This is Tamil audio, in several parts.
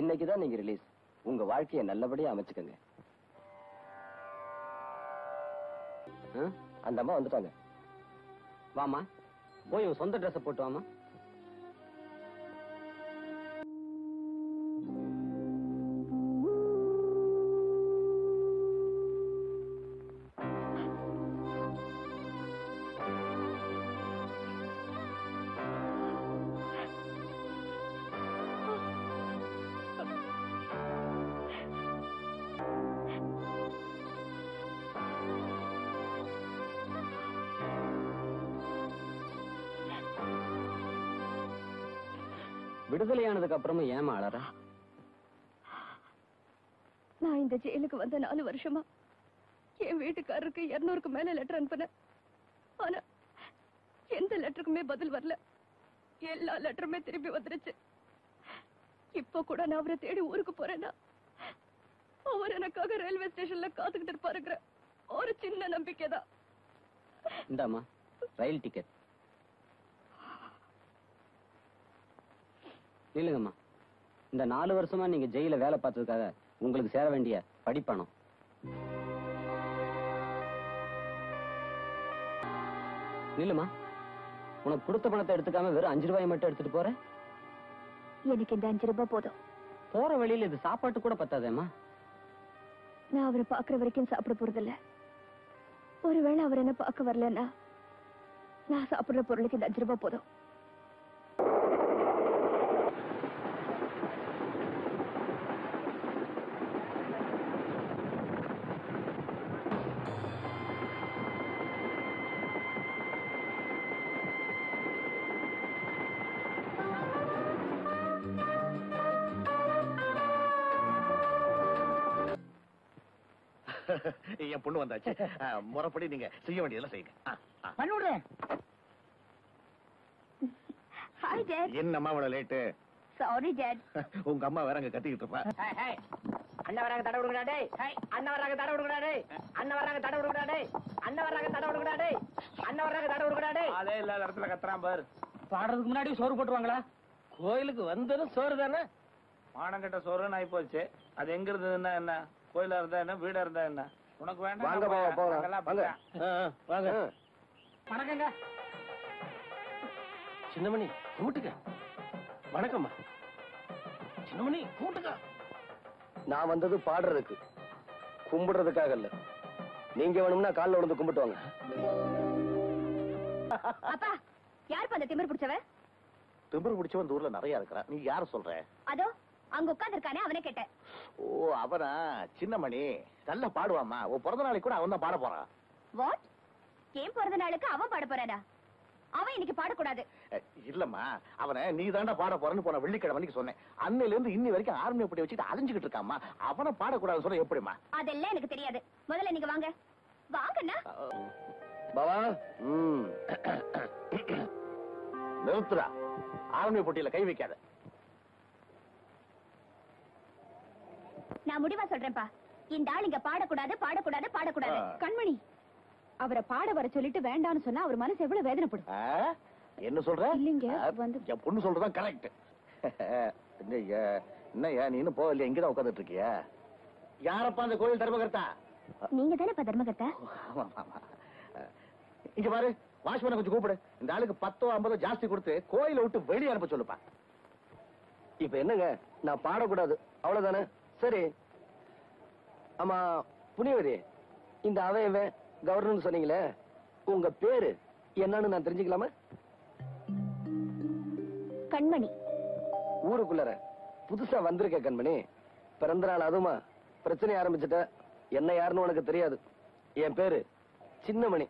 இன்னைக்குதான் நீங்க ரிலீஸ். உங்க வாழ்க்கையை நல்லபடியா அமைச்சுக்கங்க. அந்த அம்மா வந்துட்டாங்க. வாமா, போய் உன் சொந்த ட்ரெஸ் போட்டு வாமா. விடுதலையானதுக்கு அப்புறமும் ஏமா அழற? நான் இந்த ஜெயிலுக்கு வந்த 4 வருஷமா என் வீட்டுக்காரருக்கு 200க்கு மேல லெட்டர் அனுப்பினேன். ஆனா எந்த லெட்டருக்குமே பதில் வரல. எல்லா லெட்டருமே திருப்பி வந்துருச்சு. இப்போ கூட நான் அவரை தேடி ஊருக்கு போறேன்னா அவர் எனக்காக ரயில்வே ஸ்டேஷன்ல காத்துக்கிட்டு இருப்பாருங்கிற ஒரு சின்ன நம்பிக்கைதான். இந்தாமா ரயில் டிக்கெட். இல்லங்கம்மா, இந்த 4 வருஷமா நீங்க ஜெயில வேலை பார்த்ததுக்காக உங்களுக்கு சேர வேண்டிய படிப்பணம். இல்லம்மா, உனக்கு கொடுத்த பணத்தை எடுத்துக்காம வெறும் 5 ரூபாய் மட்டும் எடுத்துட்டு போற. எனக்கு இந்த 5 ரூபாய் போதும். போற வழியில இது சாப்பாட்டு கூட பத்தாதேம்மா. நான் அவரை பாக்குற வரைக்கும் சாப்பிட போறதில்ல. ஒருவேளை அவர் என்ன பார்க்க வரலன்னா நான் சாப்பிடுற பொருளுக்கு இந்த 5 ரூபாய் போதும். என் பொண்ணு வந்தாச்சு. முறைப்படி நீங்க செய்ய வேண்டியதெல்லாம் செய்யுங்க. பண்ணிவிடுறேன். Hi dad. என்னம்மா இவ்வளவு லேட்டு? Sorry dot. உங்க அம்மா வேற அங்க கத்திக்கிட்டு இருப்பா. அண்ணா வராங்க தட விடுங்கடா டேய். அண்ணா வராங்க தட விடுங்கடா டேய். அண்ணா வராங்க தட விடுங்கடா டேய். அண்ணா வராங்க தட விடுங்கடா டேய். அண்ணா வராங்க தட விடுங்கடா டேய். அதே இல்லாத இடத்துல கத்துறான் பாரு. பாடுறதுக்கு முன்னாடி சோறு போட்டுருவாங்களா? கோயிலுக்கு வந்ததும் சோறு தானே. மானங்கட்ட சோறுன்னு ஆகி போச்சு. அது எங்க இருந்ததுன்னா என்ன? கோயிலா இருந்தா என்ன, வீடா இருந்தா என்ன? உனக்கு வேண்டாம். வாங்க வாங்க. வணக்கங்க சின்னமணி. கூட்டுக்க. வணக்கம்மா சின்னமணி. கூட்டுக்க. நான் வந்தது பாடுறதுக்கு, கும்பிடுறதுக்காக இல்ல. நீங்க வேணும்னா காலில் விழுந்து கும்பிட்டு வாங்க. அப்பா, யார் அந்த திமிர் பிடிச்சவ? திமிர் பிடிச்சவன் இந்த ஊர்ல நிறைய இருக்கிறான். நீ யார சொல்ற? அதோ அங்க உட்கார்ந்து இருக்கானே, அவனே கேட்டேன். ஓ, அவனா? சின்னமணி நல்லா பாடுவாமா. உன் பிறந்த நாளைக்கு கூட அவன் தான் பாட போறான். வாட்? ஏன் பிறந்த நாளுக்கு அவன் பாட போறானா? அவன் இன்னைக்கு பாடக்கூடாது. இல்லம்மா, அவனை நீ தாண்டா பாட போறன்னு போன வெள்ளிக்கிழமைக்கு சொன்னேன். அன்னையில இருந்து இன்னி வரைக்கும் ஆர்மியை பட்டி வச்சுட்டு அலைஞ்சுக்கிட்டு இருக்காமா. அவனை பாடக்கூடாதுன்னு சொல்ல எப்படிமா? அதெல்லாம் எனக்கு தெரியாது. முதல்ல நீங்க வாங்க. வாங்கண்ணா. பாவா. நிறுத்துறா. ஆர்மி போட்டியில கை வைக்காத. நான் முடிவா சொல்றேன்ப்பா. இந்த ஆள் இங்க பாடக்கூடாது பாடக்கூடாது பாடக்கூடாது. கண்மணி, அவரை பாட வர சொல்லிட்டு வேண்டாம்னு சொன்னா அவர் மனசு எவ்வளவு வேதனைப்படும். என்ன சொல்ற? இல்லைங்க, வந்து என் பொண்ணு சொல்றதான் கரெக்ட். என்னய்யா நீ இன்னும் போகலையா? இங்கதான் உட்காந்துட்டு இருக்கியா? யாரப்பா அந்த கோயில் தர்மகர்த்தா? நீங்க தானே தர்மகர்த்தா? இங்க பாரு, வாட்ச்மேனை கொஞ்சம் கூப்பிடு. இந்த ஆளுக்கு 10 50 ஜாஸ்தி கொடுத்து கோயிலை விட்டு வெளியே அனுப்ப சொல்லுப்பா. இப்ப என்னங்க, நான் பாடக்கூடாது அவ்வளவுதானே? சரி. ஆமா புனிவதி, இந்த அவன் கவர்னர் சொன்னீங்களே, உங்க பேரு என்னன்னு நான் தெரிஞ்சுக்கலாமா? கண்மணி. ஊருக்குள்ளார புதுசா வந்திருக்க கண்மணி. பிறந்த நாள் அதுமா பிரச்சனை ஆரம்பிச்சுட்ட. என்ன யாருன்னு உனக்கு தெரியாது. என் பேரு சின்னமணி.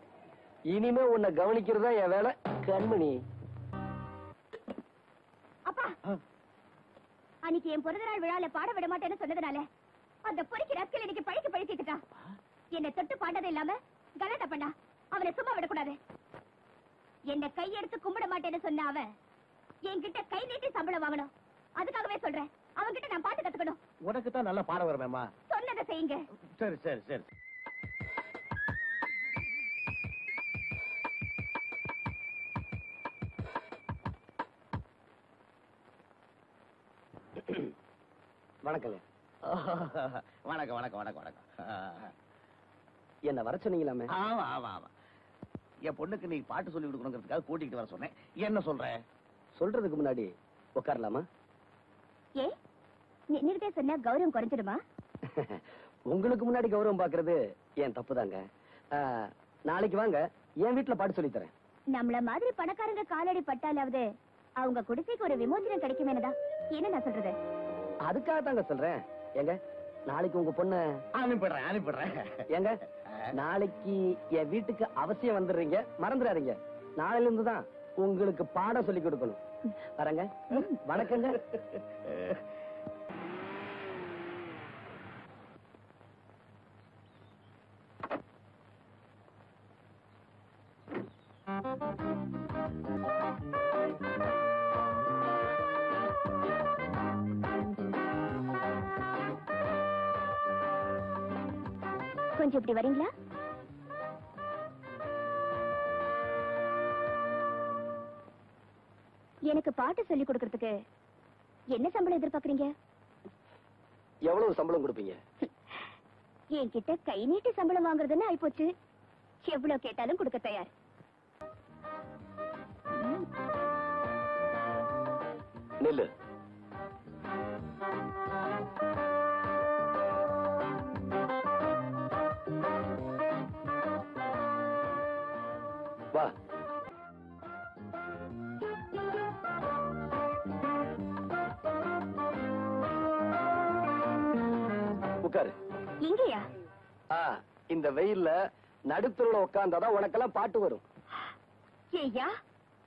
இனிமே உன்னை கவனிக்கிறதா என் வேலை கண்மணி. அப்பா, அன்னைக்கு என் பிறந்த நாள் விழால பாட விட மாட்டேன்னு சொன்னதுனால அந்த பொறுக்கி ரஸ்கல் இன்னைக்கு பழிக்கு பழிக்கிட்டான். என்னை தொட்டு பாண்டது இல்லாம கலாட்டா பண்ணா. அவனை சும்மா விடக்கூடாது. என்ன கையெடுத்து கும்பிட மாட்டேன்னு சொன்ன அவன் என்கிட்ட கை நீட்டி சம்பளம் வாங்கணும். அதுக்காகவே சொல்றேன், அவன்கிட்ட நான் பாட்டு கத்துக்கணும். உனக்கு தான் நல்லா பாட வருமேமா. சொன்னதை செய்யுங்க. சரி சரி சரி. வணக்கங்க. வணக்கம் வணக்கம் வணக்கம் வணக்கம். என்ன வர சொன்னீங்களாமே? ஆமா ஆமா ஆமா. என் பொண்ணுக்கு நீ பாட்டு சொல்லி கொடுக்கணுங்கிறதுக்காக கூட்டிகிட்டு வர சொன்னேன். என்ன சொல்ற? சொல்றதுக்கு முன்னாடி உட்காரலாமா? ஏ நின்னுட்டே சொன்னா கௌரவம் குறைஞ்சிடுமா? உங்களுக்கு முன்னாடி கௌரவம் பாக்குறது ஏன் தப்புதாங்க. நாளைக்கு வாங்க, என் வீட்டுல பாட்டு சொல்லி தரேன். நம்மள மாதிரி பணக்காரங்க காலடி பட்டாலாவது அவங்க குடிசைக்கு ஒரு விமோசனம் கிடைக்குமேனதான். என்ன நான் சொல்றது? அதுக்காக தாங்க சொல்றேன். ஏங்க நாளைக்கு உங்க பொண்ணு அனுப்பிடுறேன். ஏங்க நாளைக்கு என் வீட்டுக்கு அவசியம் வந்துடுறீங்க, மறந்துடாதீங்க. நாளையில இருந்து தான் உங்களுக்கு பாடம் சொல்லி கொடுக்கணும். வரங்க. வணக்கங்க. கொஞ்சம் இப்படி வரீங்களா? எனக்கு பாட்டு சொல்லி கொடுக்கறதுக்கு என்ன சம்பளம் எதிர்பார்க்கறீங்க? எவ்வளவு சம்பளம் கொடுப்பீங்க? என்கிட்ட கை நீட்டி சம்பளம் வாங்குறதுன்னு ஆயிப்போச்சு. எவ்வளவு கேட்டாலும் கொடுக்க தயார். நெல்லு. வா. உட்காரு. இங்கயா? இந்த வெயில்ல நடுத்தருல உட்கார்ந்தாதான் உனக்கெல்லாம் பாட்டு வரும். ஏய்யா,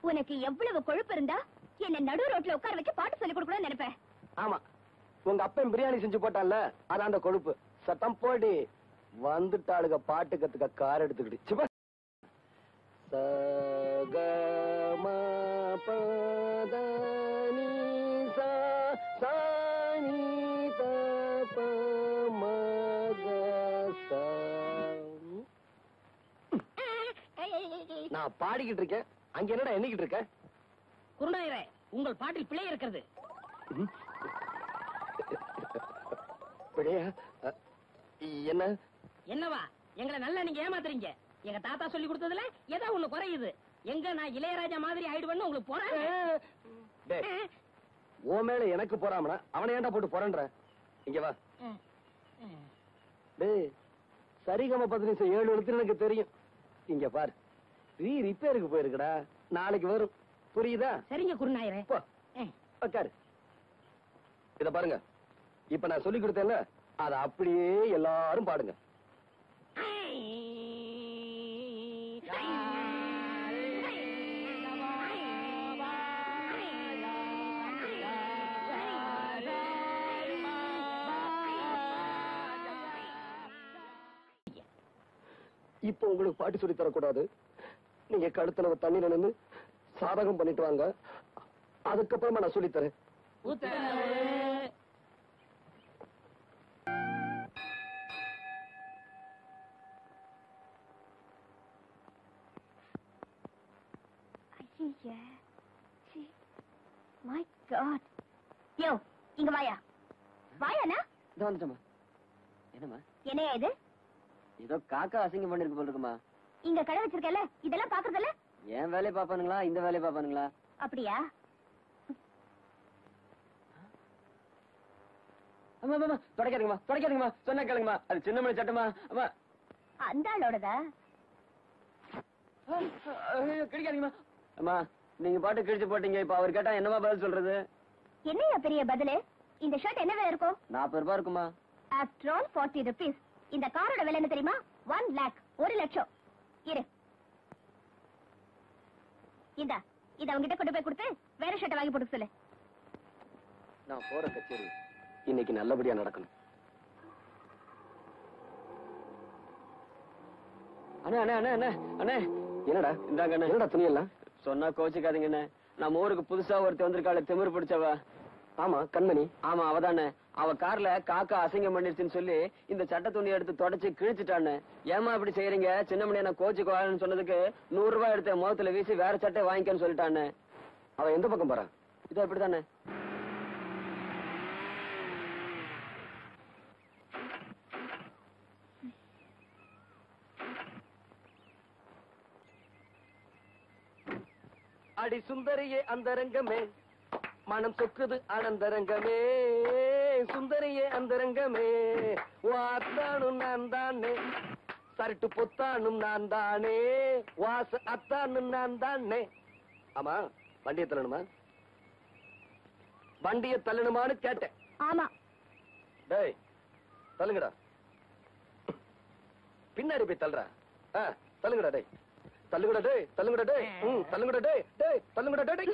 உனக்கு எவ்வளவு கொழுப்பு இருந்தா என்ன நடு ரோட்ல உட்கார வச்சு பாட்டு சொல்லி கொடுக்கணும்னு நினைப்பேன். ஆமா, உங்க அப்பன் பிரியாணி செஞ்சு போட்டான்ல, அதான் அந்த கொழுப்பு. சத்தம் போடி. வந்துட்டாளுக பாட்டு கத்துக்க கார் எடுத்துக்கிட்டு. நான் பாடிக்கிட்டு இருக்கேன், அங்க என்னடா எண்ணிக்கிட்டு இருக்க? குருநாயரே, உங்கள் பாட்டில் பிழை இருக்கிறது. பிழையா? என்ன? என்னவா? எங்களை நல்லா நீங்க ஏமாத்துறீங்க. எங்க தாத்தா சொல்லி கொடுத்ததுல ஏதோ ஒண்ணு குறையுது. எங்க நான் இளையராஜா மாதிரி ஆயிடுவேன்னு உங்களுக்கு போறேன். ஓ மேல எனக்கு போறாமனா அவனை ஏன்டா போட்டு போறன்ற? இங்க வா. டேய், சரிகம 10 7 எழுத்து எனக்கு தெரியும். இங்க பாரு, ரிப்பேருக்கு போயிருக்குடா, நாளைக்கு வரும். புரியுதா? சரிங்க குருநாயரே. உட்காரு. இத பாருங்க, இப்ப நான் சொல்லி கொடுத்தேன்ல, அத அப்படியே எல்லாரும் பாடுங்க. இப்ப உங்களுக்கு பாட்டு சொல்லி தரக்கூடாது. நீங்க கழுத்துல தண்ணியில நின்னு சாதகம் பண்ணிட்டு வாங்க, அதுக்கப்புறமா நான் சொல்லி தரேன். My God. யோ, இங்க வாயா. வாயாண்ணா? இதோ வந்துட்டமா. என்னம்மா? என்னையா இது? ஏதோ காக்கா அசிங்கம் பண்ணிருக்கு போல இருக்குமா. இங்க கடை வச்சிருக்கல, இதெல்லாம் பாக்குறதுல? என் வேலையை பாப்பானுங்களா, இந்த வேலையை பாப்பானுங்களா? அப்படியா? அம்மா அம்மா தொடக்காதீங்கம்மா, தொடக்காதீங்கம்மா, சொன்னா கேளுங்கம்மா. அது சின்னமணி சட்டமா? அம்மா அந்த ஆளோடதா? கிடைக்காதீங்கம்மா. அம்மா, நீங்க பாட்டு கிழிச்சு போட்டீங்க, இப்ப அவர் கேட்டா என்னமா பதில் சொல்றது? என்னையா பெரிய பதிலு? இந்த ஷர்ட் என்ன விலை இருக்கும்? 40 ரூபாய் இருக்குமா? After all 40 rupees. இந்த காரோட விலை என்ன தெரியுமா? 1 lakh, 1 லட்சம். இரு, இத அவங்கிட்ட கொண்டு போய் கொடுத்து வேற ஷர்ட் வாங்கி போட்டு சொல்லு. நான் போற கச்சேரி இன்னைக்கு நல்லபடியா நடக்கணும். அண்ணே அண்ணே அண்ணே அண்ணே அண்ணே, என்னடா இந்தாங்க அண்ணே. என்னடா துணி எல்லாம்? சொன்னா கோச்சிக்காதீங்க அண்ணே. நம்ம ஊருக்கு புதுசா ஒருத்தி வந்திருக்காளே, திமிரு பிடிச்சவ. ஆமா, கண்மணி. ஆமா, அவதானே. அவ கார்ல காக்கா அசிங்கம் பண்ணிருச்சுன்னு சொல்லி இந்த சட்ட துணி எடுத்து தொடச்சு கிழிச்சிட்டான்னு. ஏமா இப்படி செய்யறீங்க? சின்னமணி என்ன கோச்சிக்குவான்னு சொன்னதுக்கு 100 ரூபாய் எடுத்த முகத்துல வீசி வேற சட்டை வாங்கிக்கன்னு சொல்லிட்டான்னு. அவ எந்த பக்கம் போறா? இதோ இப்படித்தானே. அடி சுந்தரியே அந்தரங்கமே மனம் சொக்குது ஆனந்தரங்கமே சுந்தரியே அந்தரங்கமே வாத்தானும் நான் தானே சரட்டு பொத்தானும் நான் தானே வாச அத்தானும் நான் தானே. ஆமா வண்டியை தள்ளணுமா? வண்டியை தள்ளணுமான்னு கேட்டேன். ஆமா. டேய் தள்ளுங்கடா. பின்னாடி போய் தள்ளுறா. தள்ளுங்கடா டேய். தள்ளுங்கடா டேய். தள்ளுங்கடா டேய். தள்ளுங்கடா டேய். டேய் தள்ளுங்கடா டேய்.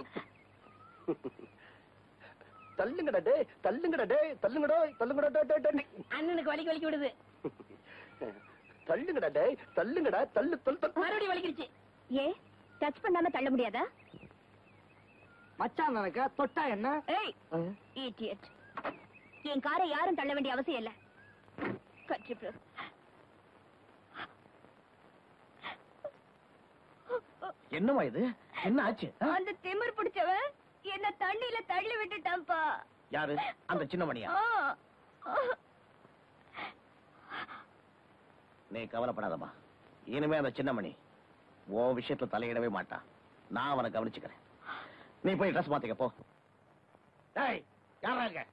தள்ளுங்கடா டேய். தள்ளுங்கடா டேய். தள்ளுங்கடா. தள்ளுங்கடா டேய். அண்ணனுக்கு வலிக்கு வலிக்கு விடுது. தள்ளுங்கடா டேய். தள்ளுங்கடா. தள்ளு தள்ளு. மறுபடியும் வலிக்கிடுச்சு. ஏ டச் பண்ணாம தள்ள முடியாதா? மச்சான் நினைக்க தொட்டா என்ன? ஏய் இடியட். என் காரை யாரும் தள்ள வேண்டிய அவசியம் இல்ல. கட்சி ப்ரோ. என்னமா இது? என்ன ஆச்சு? அந்த திமிர் பிடிச்சவன் என்ன தண்ணியில தள்ளி விட்டுட்டான்ப்பா. யாரு? அந்த சின்ன மணியா? நீ கவலைப்படாதம்மா. இனிமே அந்த சின்ன மணி உன் விஷயத்துல தலையிடவே மாட்டான். நான் அவனை கவனிச்சுக்கிறேன். நீ போய் ட்ரெஸ் மாத்திக்க போ. டேய் யாரா இருக்க?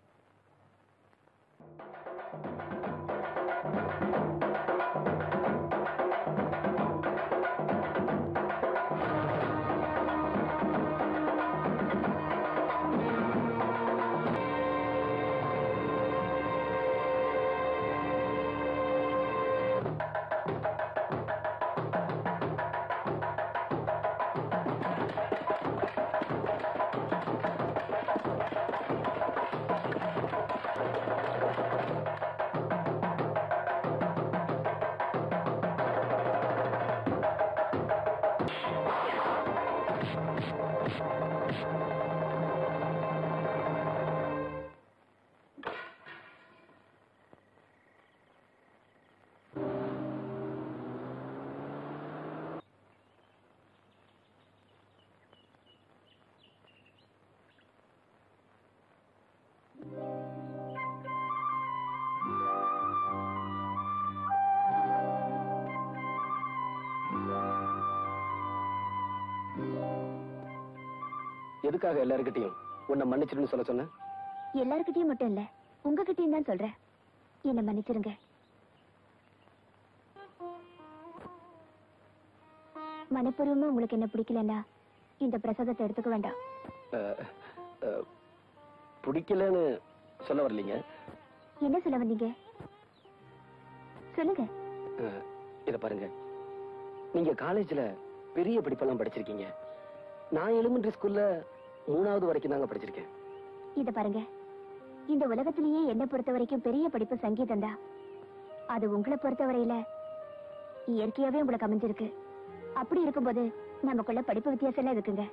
எதுக்காக எல்லாருக்கிட்டையும் உன்னை மன்னிச்சிருன்னு சொல்ல சொன்ன? எல்லாருக்கிட்டையும் மட்டும் இல்ல, உங்ககிட்டயும் தான் சொல்றேன். என்ன மன்னிச்சிருங்க. மனப்பூர்வமா உங்களுக்கு என்ன பிடிக்கலன்னா இந்த பிரசாதத்தை எடுத்துக்க வேண்டாம். பிடிக்கலன்னு சொல்ல வரலீங்க. என்ன சொல்ல வந்தீங்க? சொல்லுங்க. இத பாருங்க, நீங்க காலேஜ்ல பெரிய படிப்பெல்லாம் படிச்சிருக்கீங்க. நான் எலிமெண்டரி ஸ்கூல்ல 3வது வரைக்கும் தாங்க படிச்சிருக்கேன். இத பாருங்க, இந்த உலகத்திலேயே என்ன பொறுத்த வரைக்கும் பெரிய படிப்பு சங்கீதம் தான். அது உங்களை பொறுத்தவரையில இயற்கையாவே உங்களுக்கு அமைஞ்சிருக்கு. அப்படி இருக்கும்போது நமக்குள்ள படிப்பு வித்தியாசம் எல்லாம் இருக்குங்க.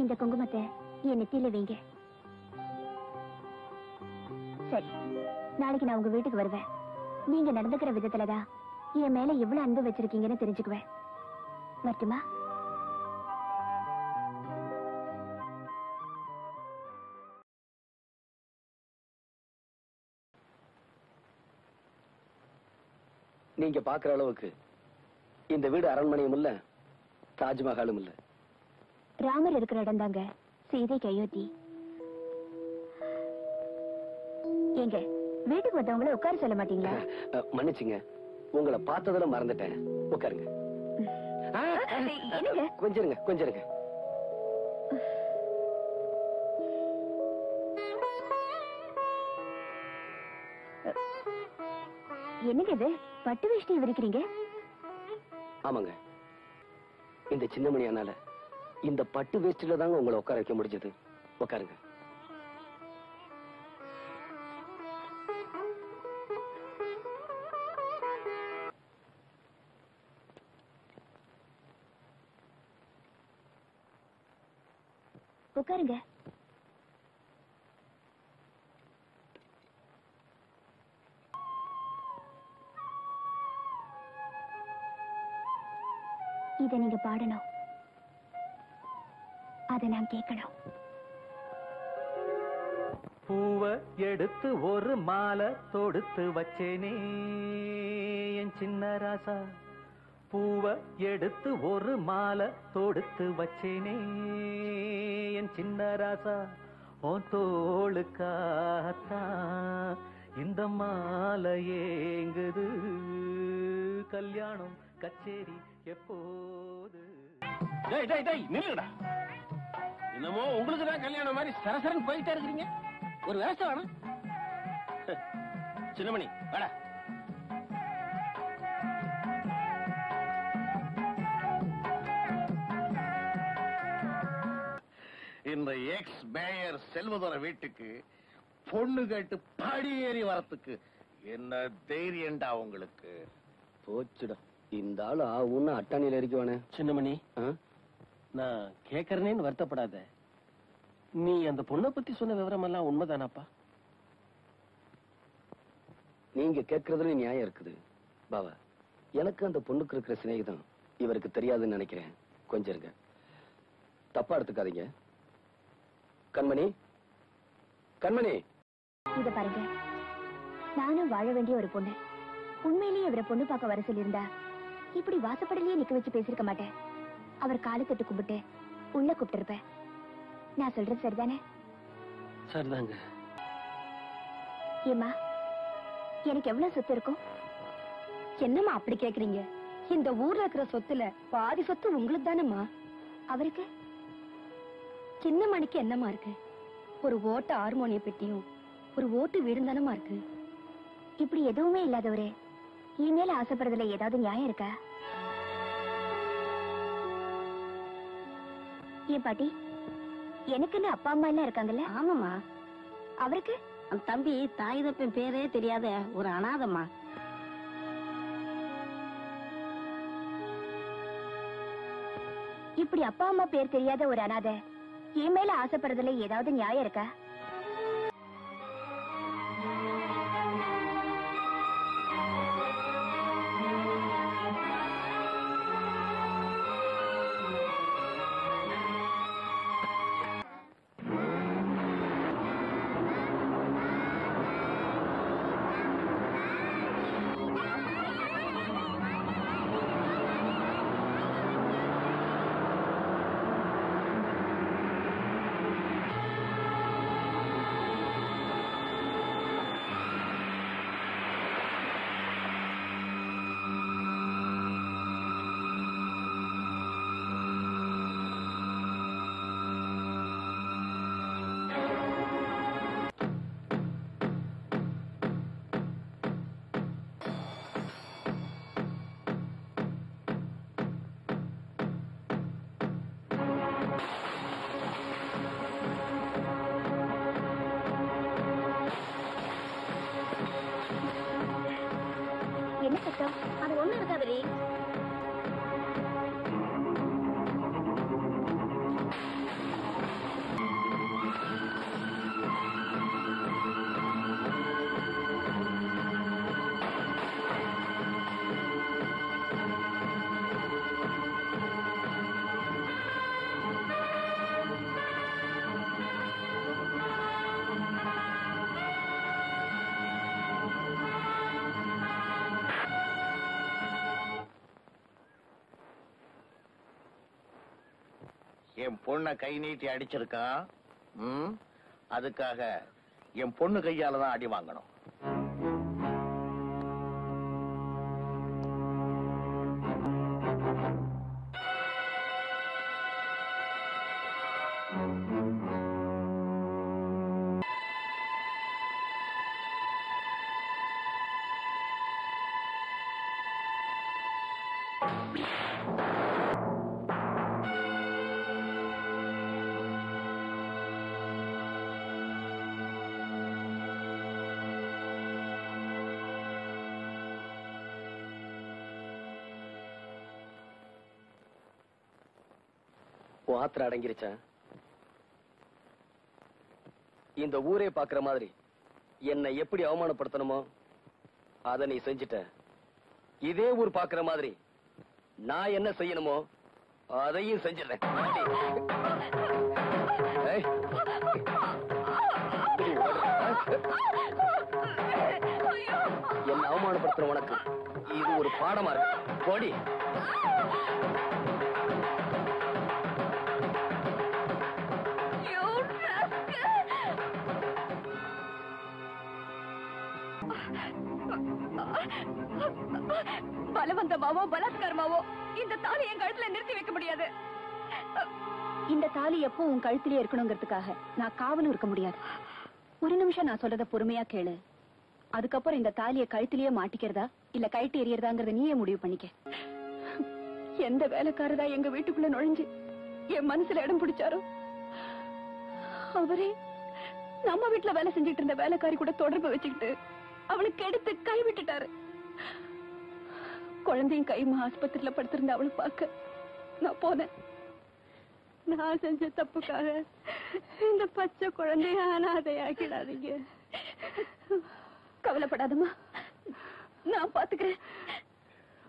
இந்த குங்குமத்தை என் நெத்தியில வைங்க. சரி, நாளைக்கு நான் உங்க வீட்டுக்கு வருவேன். நீங்க நடந்துக்கிற விதத்துலதான் என் மேல எவ்வளவு அன்பு வச்சிருக்கீங்கன்னு தெரிஞ்சுக்குவேன். மட்டுமா? நீங்க பாக்குற அளவுக்கு இந்த வீடு அரண்மனையும் இல்ல, தாஜ்மஹாலும் இல்ல. ராமர் இருக்கிற இடம் தாங்க சீதைக்கு அயோத்தி. எங்க வீட்டுக்கு வந்தவங்கள உட்கார சொல்ல மாட்டீங்களா? மன்னிச்சுங்க, உங்களை பார்த்ததுல மறந்துட்டேன். உட்காருங்க. என்னங்க? கொஞ்சிருங்க கொஞ்சிருங்க. என்னங்க இது பட்டு வேஷ்டி விரிக்கிறீங்க? ஆமாங்க, இந்த சின்ன மணியானால இந்த பட்டு வேஷ்டில தாங்க உங்களை உட்கார வைக்க முடிஞ்சது. உட்காருங்க. உட்காருங்க. இத நீங்க பாடணும், அதை நான் கேட்கணும். பூவ எடுத்து ஒரு மாலை தொடுத்து வச்சேனே என் சின்ன ராசா, பூவ எடுத்து ஒரு மாலை தொடுத்து வச்சேனே என் சின்ன ராசா, உன் தோளுக்காத்தான் இந்த மாலை ஏங்குது, கல்யாணம் கச்சேரி எப்போது? டேய் டேய் டேய் நில்லுடா. என்னமோ உங்களுக்கு தான் கல்யாணம் மாதிரி சரசரன் போயிட்டே இருக்கிறீங்க. ஒரு விவசாய வேணும். சின்னமணி வாடா. இந்த எக்ஸ் மேயர் செல்வதோர வீட்டுக்கு பொண்ணு கேட்டு படி ஏறி வரத்துக்கு என்ன தைரியண்டா உங்களுக்கு? போச்சுடா, இந்த ஆளு ஆவுன்னு அட்டாணியில இருக்குவானே. சின்னமணி, நான் கேக்குறேன்னு வருத்தப்படாத. நீ அந்த பொண்ணை பத்தி சொன்ன விவரம் எல்லாம் உண்மைதானாப்பா? நீங்க கேட்கறதுல நியாயம் இருக்குது பாவா. எனக்கு அந்த பொண்ணுக்கு இருக்கிற சிநேகிதம் இவருக்கு தெரியாதுன்னு நினைக்கிறேன். கொஞ்சம் இருங்க, தப்பா எடுத்துக்காதீங்க. கண்மணி, கண்மணி, இத பாருங்க, நானும் வாழ வேண்டிய ஒரு பொண்ணு. உண்மையிலேயே இவரை பொண்ணு பார்க்க வர சொல்லியிருந்தா இப்படி வாசப்படலையே நிக்க வச்சு பேசிருக்க மாட்டேன். அவர் காலை தொட்டு கும்பிட்டு உள்ள கூப்பிட்டு இருப்பேன். நான் சொல்றது சரிதானே? சரிதாங்க. ஏமா, எனக்கு எவ்வளவு சொத்து இருக்கும்? என்னம்மா அப்படி கேக்குறீங்க? இந்த ஊர்ல இருக்கிற சொத்துல பாதி சொத்து உங்களுக்கு தானேம்மா. அவருக்கு சின்ன மணிக்கு என்னமா இருக்கு? ஒரு ஓட்ட ஹார்மோனிய பெட்டியும் ஒரு ஓட்டு வீடும் தானமா இருக்கு. இப்படி எதுவுமே இல்லாதவரே இனிமேல ஆசைப்படுறதுல ஏதாவது நியாயம் இருக்கா? ஏன் பாட்டி, எனக்குன்னு அப்பா அம்மா எல்லாம் இருக்காங்கல்ல? ஆமாமா. அவருக்கு அந்த தம்பி தாய் தப்பன் பேரே தெரியாத ஒரு அனாதம்மா. இப்படி அப்பா அம்மா பேர் தெரியாத ஒரு அனாதை என் மேல ஆசைப்படுறதுல ஏதாவது நியாயம் இருக்கா? என்ன சத்தம்? அது ஒண்ணு இருக்காதடி. என் பொண்ணை கை நீட்டி அடிச்சிருக்கான். அதுக்காக என் பொண்ணு கையால தான் அடி வாங்கணும். ஆத்திர அடங்கிருச்சா? இந்த ஊரே பாக்குற மாதிரி என்னை எப்படி அவமானப்படுத்தணுமோ அத நீ செஞ்சிட்ட. இதே ஊர் பாக்குற மாதிரி நான் என்ன செய்யணுமோ அதையும் செஞ்சிடறேன். அப்புறம் உனக்கு இது ஒரு பாடமா இருக்கு. போடி. பலவந்தமாவோ பலாத்காரமாவோ இந்த தாலி என் கழுத்துல நிறுத்தி வைக்க முடியாது. இந்த தாலி எப்போ உன் கழுத்திலே இருக்கணுங்கிறதுக்காக நான் காவலும் இருக்க முடியாது. ஒரு நிமிஷம் நான் சொல்றத பொறுமையா கேளு. அதுக்கப்புறம் இந்த தாலியை கழுத்திலேயே மாட்டிக்கிறதா இல்ல கழட்டி எறியறதாங்கிறத நீயே முடிவு பண்ணிக்க. எந்த வேலைக்காரதா எங்க வீட்டுக்குள்ள நுழைஞ்சு என் மனசுல இடம் பிடிச்சாரோ அவரே நம்ம வீட்டுல வேலை செஞ்சுட்டு இருந்த வேலைக்காரி கூட தொடர்பு வச்சுக்கிட்டு அவளுக்கு எடுத்து கை விட்டுட்டாரு. குழந்தையும் கைமா ஆஸ்பத்திரியில படுத்திருந்த அவளை பார்க்க நான் போனேன். நான் செஞ்ச தப்புக்காக இந்த பச்சை குழந்தைய அனாதையாக்கிடாதீங்க. கவலைப்படாதம்மா, நான் பாத்துக்கிறேன்.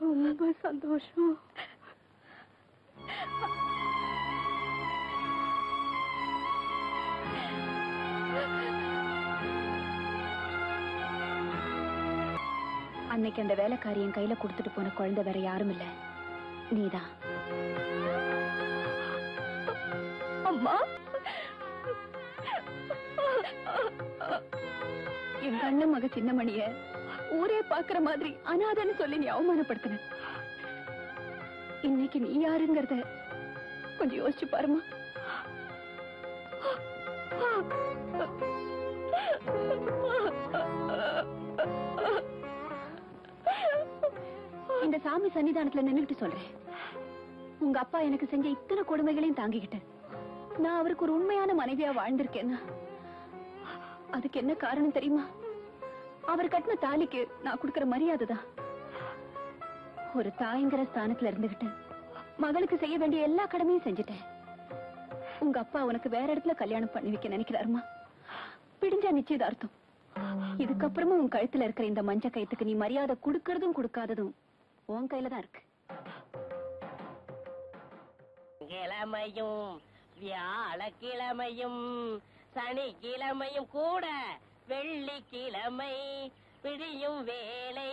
ரொம்ப சந்தோஷம். அன்னைக்கு அந்த வேலைக்காரியின் கையில கொடுத்துட்டு போன குழந்தை வேற யாரும் இல்ல, நீதான். அம்மா, என் கண்ணு மக சின்னமணிய ஊரே பாக்குற மாதிரி அனாதைன்னு சொல்லி நீ அவமானப்படுத்தின. இன்னைக்கு நீ யாருங்கிறத கொஞ்சம் யோசிச்சு பாருமா. இந்த சாமி சன்னிதானத்துல நின்னுட்டு சொல்றேன், உங்க அப்பா எனக்கு செஞ்ச இத்தனை கொடுமைகளையும் தாங்கிக்கிட்டு நான் அவருக்கு ஒரு உண்மையான மனைவியா வாழ்ந்திருக்கேன்னா அதுக்கு என்ன காரணம் தெரியுமா? அவர் கட்டின தாலிக்கு நான் கொடுக்கிற மரியாதை தான். ஒரு தாய்ங்கிற ஸ்தானத்துல இருந்துகிட்டு மகளுக்கு செய்ய வேண்டிய எல்லா கடமையும் செஞ்சுட்டேன். உங்க அப்பா உனக்கு வேற இடத்துல கல்யாணம் பண்ணி வைக்க நினைக்கிறாருமா? பிடிஞ்சா நிச்சயதார்த்தம். இதுக்கப்புறமும் உன் கழுத்துல இருக்கிற இந்த மஞ்ச கயித்துக்கு நீ மரியாதை கொடுக்கறதும் கொடுக்காததும் உன் கையில தான் இருக்கு. கிழமையும் வியாழக்கிழமையும் சனிக்கிழமையும் கூட வெள்ளிக்கிழமை விடியும் வேலை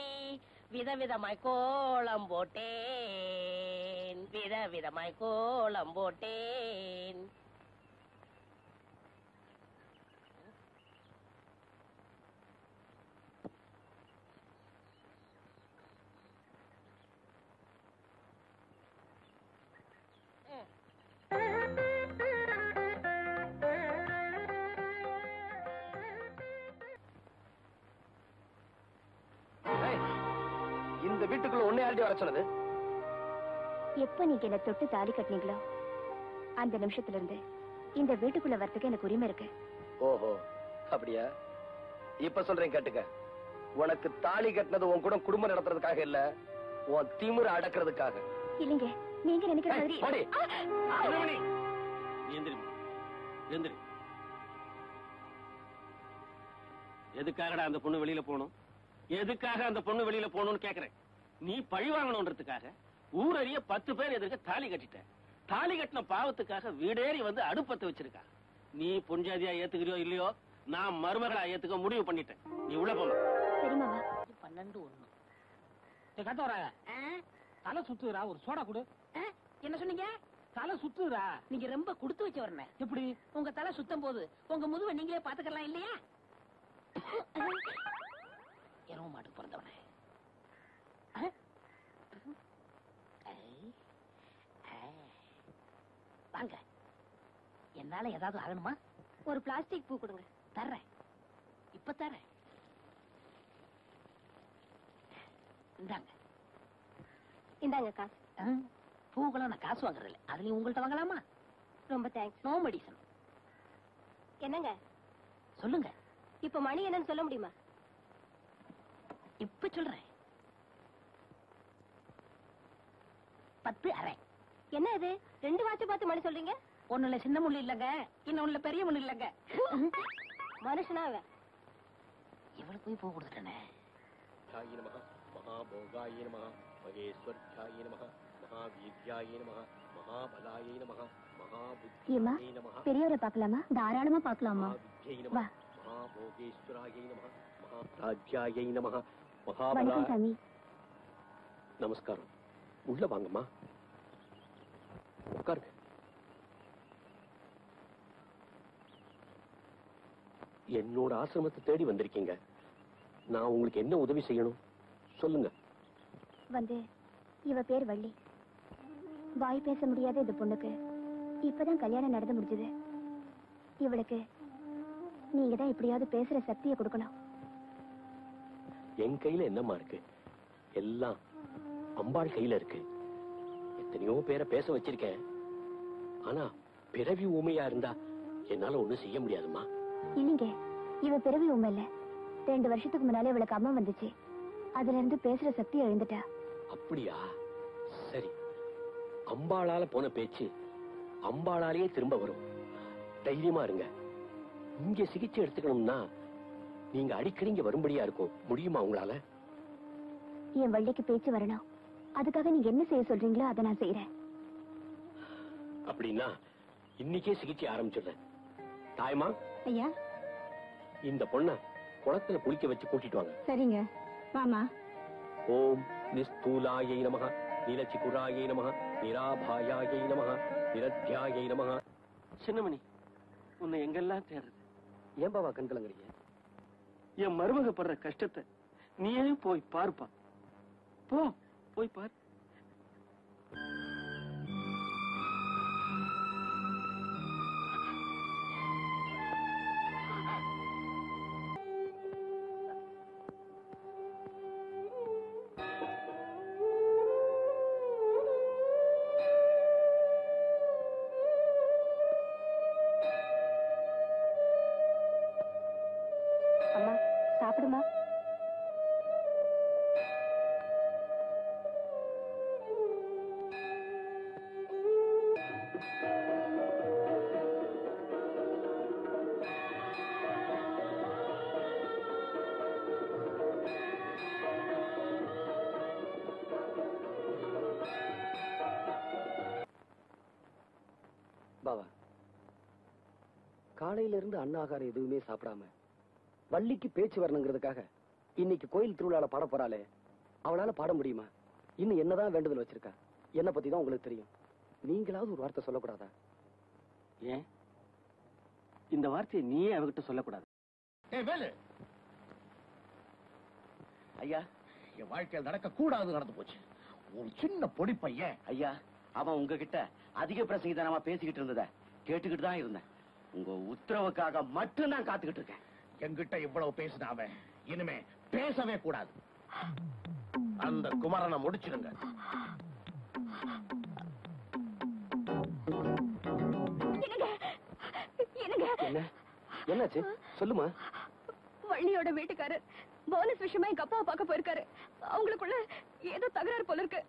விதவிதமாய் கோலம் போட்டேன், விதவிதமாய் கோலம் போட்டேன். இந்த வீட்டுக்குள்ள ஒன்னே ஆல்ரெடி வர சொன்னது. எப்ப நீங்க என்ன தொட்டு தாலி கட்டினீங்களோ அந்த நிமிஷத்துல இருந்து இந்த வீட்டுக்குள்ள வரதுக்கு எனக்கு உரிமை இருக்கு. ஓஹோ, அப்படியா? இப்ப சொல்றேன் கேட்டுக்க. உனக்கு தாலி கட்டினது உன் கூட குடும்பம் நடத்துறதுக்காக இல்ல, உன் திமிர அடக்குறதுக்காக. இல்லைங்க, நீங்க நினைக்கிற மாதிரி. எதுக்காகடா அந்த பொண்ணு வெளியில போகணும்? எதுக்காக அந்த பொண்ணு வெளியில போகணும்னு கேக்குறேன். நீ பழி வாங்கணும்ன்றதுக்காக ஊரறிய 10 பேர் எதிர்க்க தாலி கட்டிட்ட. தாலி கட்டின பாவத்துக்காக வீடேறி வந்து அடுப்பத்தை வச்சிருக்கா. நீ பொஞ்சாதியா ஏத்துக்கிறியோ இல்லையோ, நான் மருமகளா ஏத்துக்க முடிவு பண்ணிட்டேன். நீ உள்ள போமா. சரி மாமா. 12:01 கத்த வர தலை சுத்துறா. ஒரு சோடா கொடு. என்ன சொன்னீங்க? தலை சுத்துறா. நீங்க ரொம்ப கொடுத்து வச்சு வரணும். எப்படி? உங்க தலை சுத்தம் போது உங்க முதுவை நீங்களே பாத்துக்கலாம் இல்லையா? இரவு மாட்டுக்கு பிறந்தவனே. வாங்க, என்னால ஏதாவது ஆகணுமா? ஒரு பிளாஸ்டிக் பூ கொடுங்க. தர்றேன், இப்ப தர்றேன். இந்தாங்க. இந்தாங்க காசு. பூக்கெல்லாம் நான் காசு வாங்குறது இல்லை. அதுலயும் உங்கள்கிட்ட வாங்கலாமா? ரொம்ப தேங்க்ஸ். No medicine. என்னங்க சொல்லுங்க. இப்ப மணி என்னன்னு சொல்ல முடியுமா? இப்ப சொல்றேன். 10:30. என்ன இது 2 வாட்ச் பார்த்து மணி சொல்றீங்க? ஒண்ணுல சின்ன முள்ளு இல்லங்க, இன்னொன்னுல பெரிய முள்ளு இல்லங்க. மனுஷனா அவன்? இவளுக்கு போய் பூ கொடுத்துட்டேனே. மகாபோகாய நமஹ, மகேஸ்வர்யாய நமஹ, மகாவீர்யாய நமஹ, மகாபலாய நமஹ, மகாபுத்தியே நமஹ. பெரியவரை பார்க்கலாமா? தாராளமா பார்க்கலாமா? மகாவித்யை நமஹ, மகாபோகேஸ்வராய நமஹ, மகாராஜ்யாய நமஹ, வணக்கம் சாமி. நமஸ்காரம். உள்ள வாங்கம்மா, உட்காருங்க. என்னோட ஆசிரமத்தை தேடி வந்திருக்கீங்க. நான் உங்களுக்கு என்ன உதவி செய்யணும் சொல்லுங்க. இவ பேர் வள்ளி. வாய் பேச முடியாத இந்த பொண்ணுக்கு இப்பதான் கல்யாணம் நடந்து முடிஞ்சது. இவளுக்கு நீங்க தான் எப்படியாவது பேசுற சக்தியை கொடுக்கணும். என் கையில என்னம்மா இருக்கு? எல்லாம் அம்பாள் கையில இருக்கு. எத்தனையோ பேரை பேச வச்சிருக்கேன். ஆனா பிறவி ஊமையா இருந்தா என்னால ஒண்ணும் செய்ய முடியாதுமா. இல்லைங்க, இவ பிறவி உண்மை இல்ல. 2 வருஷத்துக்கு முன்னாலே இவளுக்கு அம்மா வந்துச்சு. அதுல இருந்து பேசுற சக்தி எழுந்துட்டா. அப்படியா? சரி, அம்பாளால போன பேச்சு அம்பாளாலேயே திரும்ப வரும். தைரியமா இருங்க. இங்க சிகிச்சை எடுத்துக்கணும்னா நீங்க அடிக்கடி இங்க வரும்படியா இருக்கும். முடியுமா உங்களால? என் வள்ளிக்கு பேச்சு வரணும். அதுக்காக நீங்க என்ன செய்ய சொல்றீங்களோ அதை நான் செய்யறேன். அப்படின்னா இன்னைக்கே சிகிச்சை ஆரம்பிச்சிடுறேன். தாயமா, ஐயா, இந்த பொண்ண குளத்துல குளிக்க வச்சு கூட்டிட்டு வாங்க. சரிங்க. மாமா. ஓம் நிஸ்தூலாயை நமஹ, நீலச்சிகுராயை நமஹ, நிராபாயாயை நமஹ, நிரத்யாயை நமஹ. சின்னமணி, உன்னை எங்கெல்லாம் தேடுறது? ஏன் பாவா கண் கலங்குறீங்க? என் மருமக படுற கஷ்டத்தை நீயே போய் பார்ப்பா. போ, போய் பார். அம்மா, சாப்பிடுமா. பாவா, காலையில இருந்து அன்னாகாரம் எதுவுமே சாப்பிடாம வள்ளிக்கு பேச்சு வரணுங்கிறதுக்காக இன்னைக்கு கோயில் திருவிழால பாட போறாளே, அவளால பாட முடியுமா? இன்னும் என்னதான் வேண்டுதல் வச்சிருக்கா? என்ன பத்தி தான் உங்களுக்கு தெரியும். நீங்களாவது ஒரு வார்த்தை சொல்லக்கூடாதா? ஏன் இந்த வார்த்தையை நீயே அவகிட்ட சொல்லக்கூடாது? வேலு ஐயா, என் வாழ்க்கையில் நடக்க கூடாது நடந்து போச்சு. ஒரு சின்ன பொடி பையன். ஐயா, அவன் உங்ககிட்ட அதிக பிரசங்கிதனமா பேசிக்கிட்டு இருந்தத கேட்டுக்கிட்டு தான் இருந்தேன். உங்க உத்தரவுக்காக மட்டும் நான் காத்துக்கிட்டு இருக்கேன். என்கிட்ட இவ்வளவு பேசின அவன் இனிமே பேசவே கூடாது. அந்த குமரனை முடிச்சிடுங்க. என்ன என்னாச்சு சொல்லுமா. வள்ளியோட வீட்டுக்காரர் போனஸ் விஷயமா எங்க அப்பாவை பார்க்க போயிருக்காரு. அவங்களுக்குள்ள ஏதோ தகராறு போல இருக்கு.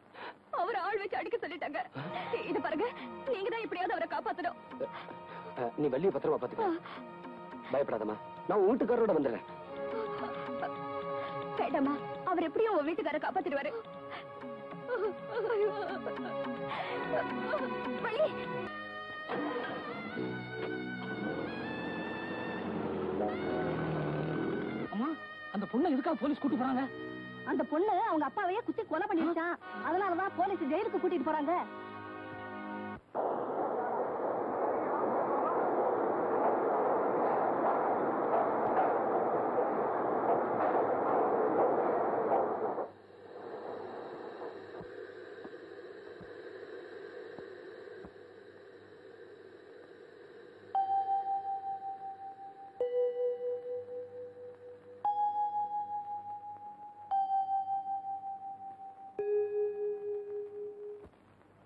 அவரை ஆள் வச்சு அடிக்க சொல்லிட்டாங்க. இது பாருங்க, நீங்க தான் எப்படியாவது அவரை காப்பாத்தணும். நீ வள்ளியை பத்திரமா பாத்துக்க. பயப்படாதம்மா, நான் உன் வீட்டுக்காரோட வந்துடுறேன். வேண்டாமா, அவர் எப்படியும் உன் வீட்டுக்கார காப்பாத்திடுவாரு. வள்ளி, அம்மா, அந்த பொண்ணை எதுக்காக போலீஸ் கூட்டு போறாங்க? அந்த பொண்ணு அவங்க அப்பாவையே குத்தி கொலை பண்ணிருச்சான். அதனாலதான் போலீஸ் ஜெயிலுக்கு கூட்டிட்டு போறாங்க.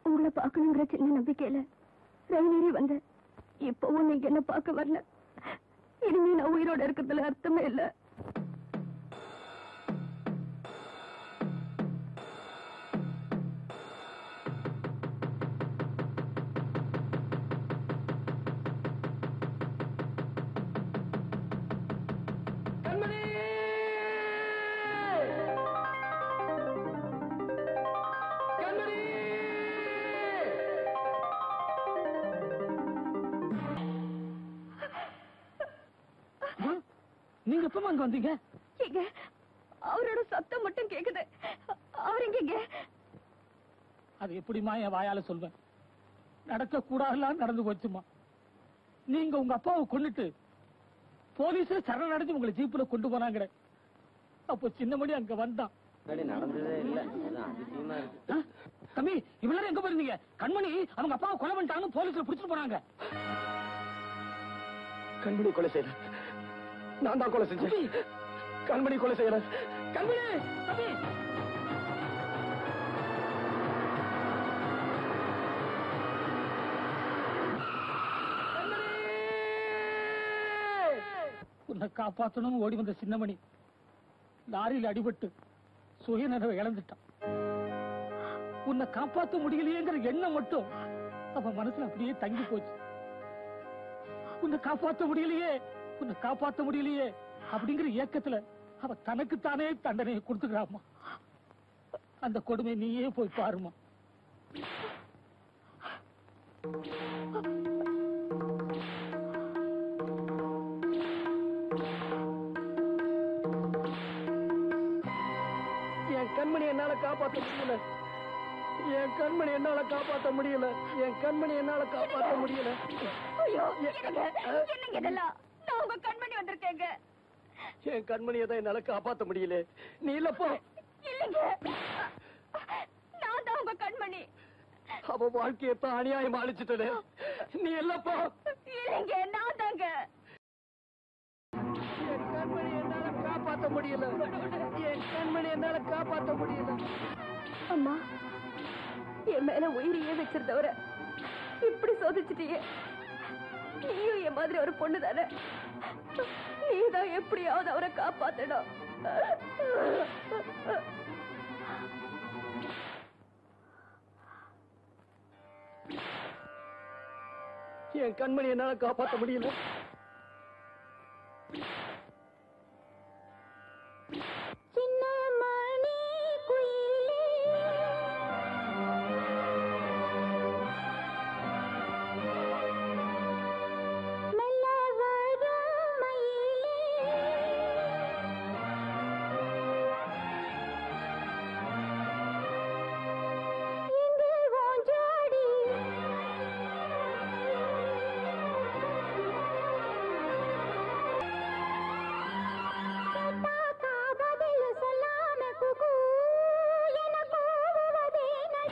உங்களை பார்க்கணுங்கிற சின்ன நம்பிக்கையில ரயில் ஏறி வந்தேன். இப்பவும் நீங்க என்ன பார்க்க வரல. இனிமே நான் உயிரோட இருக்கிறதுல அர்த்தமே இல்ல. நீங்க எப்பமா அங்க வந்தீங்க? எங்க அவரோட சத்தம் மட்டும் கேக்குது. அவர் எங்க? அது எப்படிமா என் வாயால சொல்வேன்? நடக்க கூடாதுலாம் நடந்து போச்சுமா. நீங்க உங்க அப்பாவை கொண்டுட்டு போலீஸ்ல சரணடைஞ்சு உங்களை ஜீப்ல கொண்டு போனாங்க. அப்போ சின்னமணி அங்க வந்தான். நடந்ததே இல்ல, அதிசயமா இருக்கு. தம்பி, இவ்வளவு எங்க போயிருந்தீங்க? கண்மணி அவங்க அப்பாவை கொலை பண்ணிட்டாங்கன்னு போலீஸ்ல பிடிச்சிட்டு போனாங்க. கண்மணி கொலை செய்யற, நான் தான் கொலை செஞ்சேன். கண்மணி கொலை செய்யற. கண்மணி, தம்பி. உன்னை காப்பாத்தணும் ஓடி வந்த சின்னமணி லாரியில் அடிபட்டு சுயநினைவை இழந்துட்டான். உன்னை காப்பாற்ற முடியலையேங்கிற எண்ணம் மட்டும் அவன் மனசுல அப்படியே தங்கி போச்சு. உன்னை காப்பாற்ற முடியலையே, உன்னை காப்பாற்ற முடியலையே அப்படிங்கிற ஏக்கத்துல அவ தனக்குத்தானே தண்டனையை கொடுத்துக்கிறாமா. அந்த கொடுமை நீயே போய் பாருமா. என் கண்மணி என்னால காப்பாற்ற முடியல. என் கண்மணி என்னால காப்பாற்ற முடியல. என் கண்மணி என்னால காப்பாற்ற முடியல. ஐயோ, என்னங்க இதெல்லாம்? நான் உங்க கண்மணி வந்திருக்கேங்க. என் கண்மணியை தான் என்னால காப்பாற்ற முடியல. நீ இல்லப்போ. இல்லைங்க, நான் தான் உங்க கண்மணி. அவ வாழ்க்கையத்தான் அநியாயம் அழிச்சிட்டே. நீ இல்லப்போ. இல்லைங்க, நான் தாங்க. என் கண்மணி என்னால காப்பாற்ற முடியல. என் கண்மணி என்னால காப்பாற்ற முடியல. அம்மா, என் மேல உயிரையே வச்சிருந்தவர இப்படி சோதிச்சிட்டியே. நீயும் என் மாதிரி ஒரு பொண்ணு தானே. நீதான் எப்படியாவது அவரை காப்பாத்தணும். என் கண்மணி என்னால காப்பாற்ற முடியல.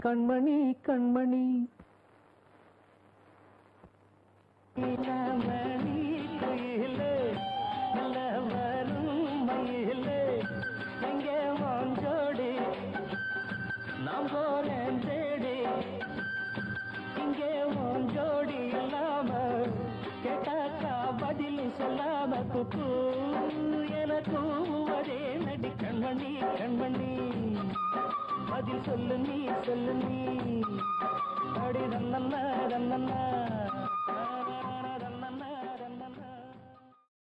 கண்மணி கண்மணி குயிலே நல்ல வரும் மயிலே எங்கே வாஞ்சோடி நாம் போறேன் தேடி இங்கே வாஞ்சோடி இல்லாம கேட்டாக்கா பதில் சொல்லாம குக்கு எனக்கு அதே நடி கண்மணி கண்மணி பதில் சொல்லு நீ அடி ரன்னண்ணா ரன்னண்ணா